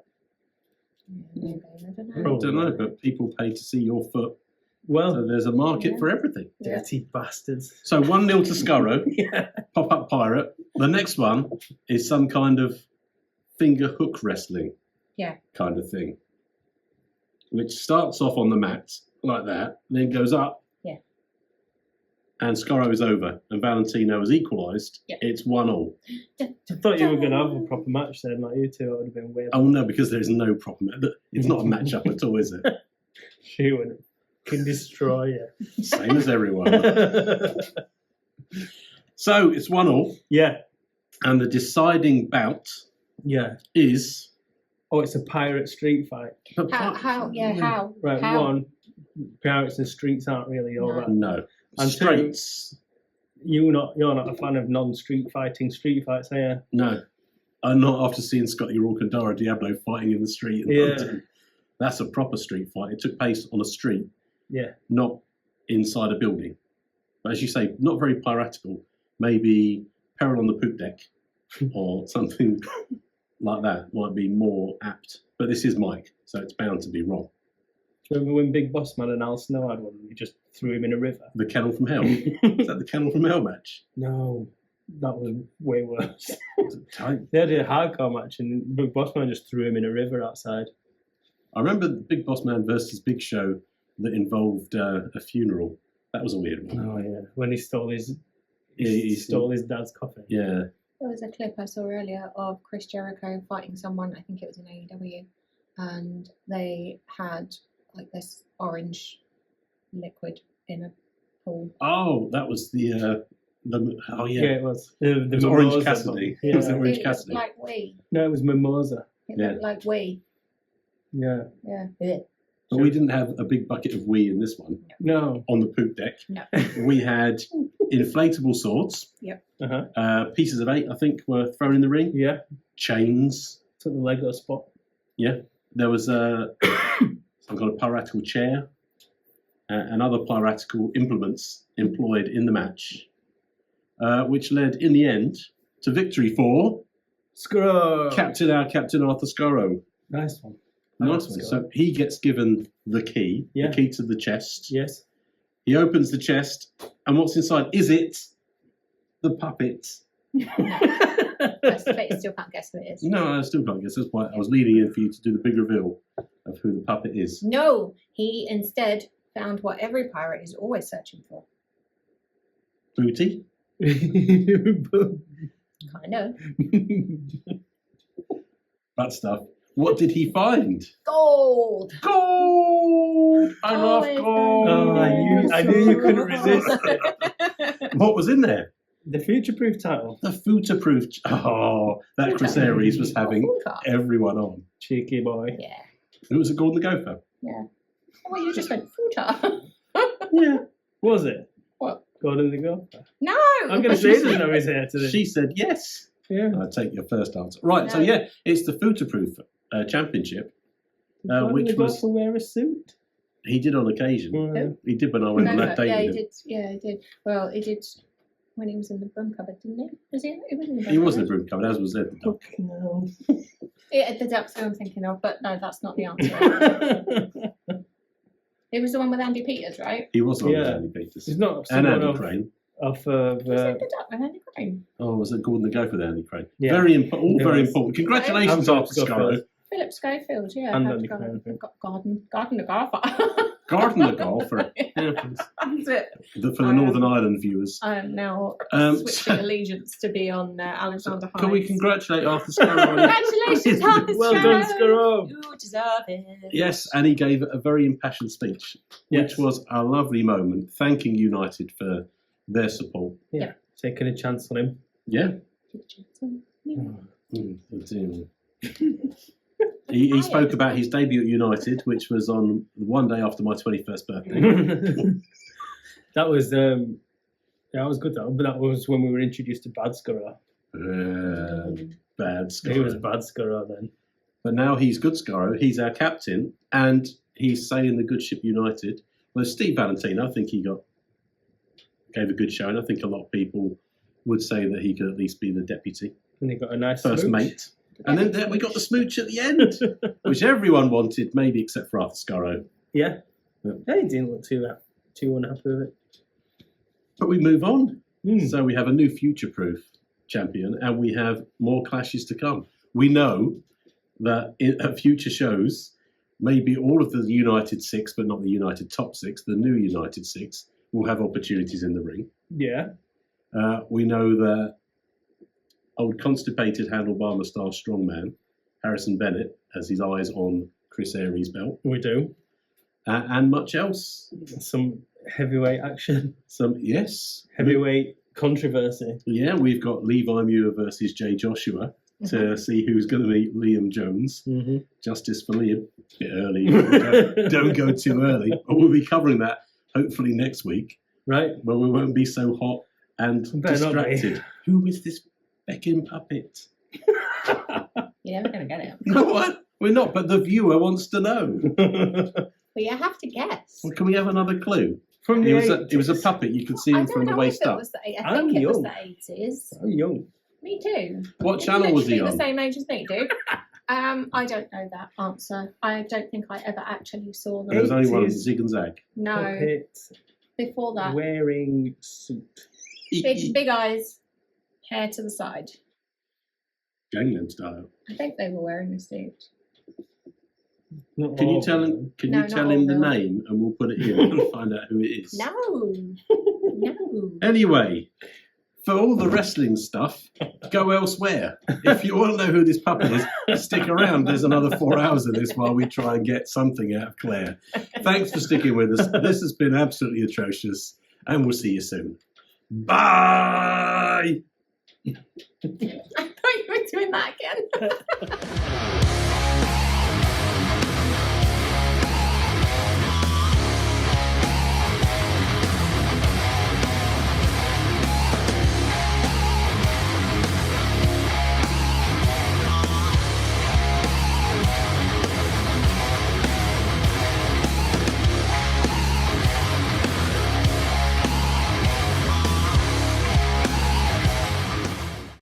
Maybe, I don't know. I don't know, but people pay to see your foot. Well, So there's a market Yeah. for everything. Yeah. dirty bastards. So 1-0 to Skurro, Yeah. pop-up pirate. The next one is some kind of finger hook wrestling kind of thing, which starts off on the mat like that, then goes up and Skurro is over, and Valentino has equalised. Yeah. It's 1-1. I thought you were going to have a proper match then, like you two. That would have been weird. Oh no, because there's no proper match. It's not a match-up at all, is it? She would can destroy you. Same as everyone. So it's 1-1, Yeah, and the deciding bout yeah. is. Oh, it's a pirate street fight. How? Right, How? one, pirates and streets aren't really all No. that. No. And Straights. You're not a fan of non-street fighting street fights, are you? No. I'm not after seeing Scotty Rourke and Dara Diablo fighting in the street in Yeah. London. That's a proper street fight. It took place on a street, Yeah. not inside a building. But as you say, not very piratical. Maybe Peril on the Poop Deck or something like that might be more apt. But this is Mike, so it's bound to be wrong. Do you remember when Big Boss Man and Al Snow had one? You just threw him in a river. The Kennel from Hell. Is that the Kennel from Hell match? No, that was way worse. I They had a hardcore match, and Big Boss Man just threw him in a river outside. remember the Big Boss Man versus Big Show that involved a funeral. That was a weird one. Oh yeah, when he stole his He stole his dad's coffin. Yeah. There was a clip I saw earlier of Chris Jericho fighting someone. I think it was in AEW, and they had like this orange liquid in a pool. Oh, that was the oh Yeah, yeah. it was. The It was Orange mimosa Cassidy. bottle. Was it Yeah. Orange It looked Cassidy? like wee. No, it was mimosa. It Yeah. looked like wee. Yeah. Yeah. But we didn't have a big bucket of wee in this one No. on the poop deck. No. We had inflatable swords. Uh-huh. Pieces of 8, I think, were thrown in the ring. Yeah. Chains. Took the Lego spot. Yeah. There was some kind of piratical chair and other piratical implements employed in the match, which led, in the end, to victory for Skurro. Captain Arthur Skurro. Nice one. Nice one. So he gets given the key to the chest. Yes. He opens the chest, and what's inside? Is it the puppet? I bet you still can't guess who it is. No, I still can't guess. That's why I was leading in for you to do the big reveal of who the puppet is. No, he instead found what every pirate is always searching for. Booty? Kind of. That stuff. What did he find? Gold. Gold! I love Always gold! Oh, I knew you couldn't resist it. What was in there? The future-proof title. The future-proof. Oh, that Chris Aries was having everyone on. Cheeky boy. Yeah. Who was it, Gordon the Gopher? Yeah. Well, you just went footer. Yeah. Was it? What? Gordon the Gopher. No. I'm going to say he doesn't know his hair today. She said yes. Yeah. I'll take your first answer. Right, so No. yeah, it's the future-proof championship, which Did was... to wear a suit? He did on occasion. Yeah. He did when I went on that date Yeah, he with him. did. Yeah, he did. Well, he did when he was in the broom cupboard, didn't he? Was he? He was in the broom He was in the cupboard. broom cupboard, as was Ed the Duck. Fucking hell. Yeah, the duck's who I'm thinking of, but no, that's not the answer. It was the one with Andy Peters, right? He was on Yeah. with Andy Peters. He's not And someone Andy of, Crane. of Was it the duck with Andy Crane? Oh, was it Gordon the Gopher with Andy Crane? Yeah. Very important. All It very was. important. Congratulations, And Arthur Skurro. Schofield. Philip Schofield, yeah. And had Andy Garden Crane. the Garden. Garden the Golfer. That's it. For the Northern Ireland viewers. I'm now switching so- allegiance to be on Alexander Hyde. Can we congratulate Arthur Skurro? Congratulations, Arthur Well done, Skurro. You deserve it. Yes, and he gave a very impassioned speech, Yes. which was a lovely moment, thanking United for their support. Yeah. Taking a chance on him. Yeah. He spoke about his debut at United, which was on one day after my 21st birthday. That was good though, but that was when we were introduced to Bad Skurro. Bad He was Skurro. Bad Skurro then. But now he's good Skurro. He's our captain, and he's sailing the good ship United. Well, Steve Valentino, I think he gave a good show, and I think a lot of people would say that he could at least be the deputy, And he got a nice first smooch. mate. And then we got the smooch at the end, which everyone wanted, maybe except for Arthur Skurro. Yeah. Yeah. Yeah, he didn't look too unhappy with it. But we move on. Mm. So we have a new future-proof champion, and we have more clashes to come. We know that at future shows, maybe all of the United Six, but not the United Top Six, the new United Six, will have opportunities in the ring. Yeah. We know that old constipated handlebar moustache strongman Harrison Bennett has his eyes on Chris Aries' belt. We do. And much else. Some heavyweight action. Yes. Heavyweight controversy. Yeah, we've got Levi Muir versus Jay Joshua to see who's going to meet Liam Jones. Mm-hmm. Justice for Liam. A bit early. Don't go too early. But we'll be covering that hopefully next week. Right. Where we won't be so hot and distracted. Who is this Beckham puppet? You're never going to get it. No, what? We're not, but the viewer wants to know. But you have to guess. Well, can we have another clue? From the It was a puppet. You could see him from the waist up. I think it was the 80s. I'm young. Me too. What You're channel was he literally on? the same age as me, dude. I don't know that answer. I don't think I ever actually saw There was them. only one 80s. Zig and Zag. No, Puppet before that. wearing suit. Big eyes, hair to the side. Gangnam Style. I think they were wearing a suit. Not Can all you of tell him? them. Can No, you not tell all him the of them. name, and we'll put it in and find out who it is. No, no. Anyway, for all the wrestling stuff, go elsewhere. If you want to know who this puppet is, stick around. There's another 4 hours of this while we try and get something out of Claire. Thanks for sticking with us. This has been absolutely atrocious, and we'll see you soon. Bye! I thought you were doing that again.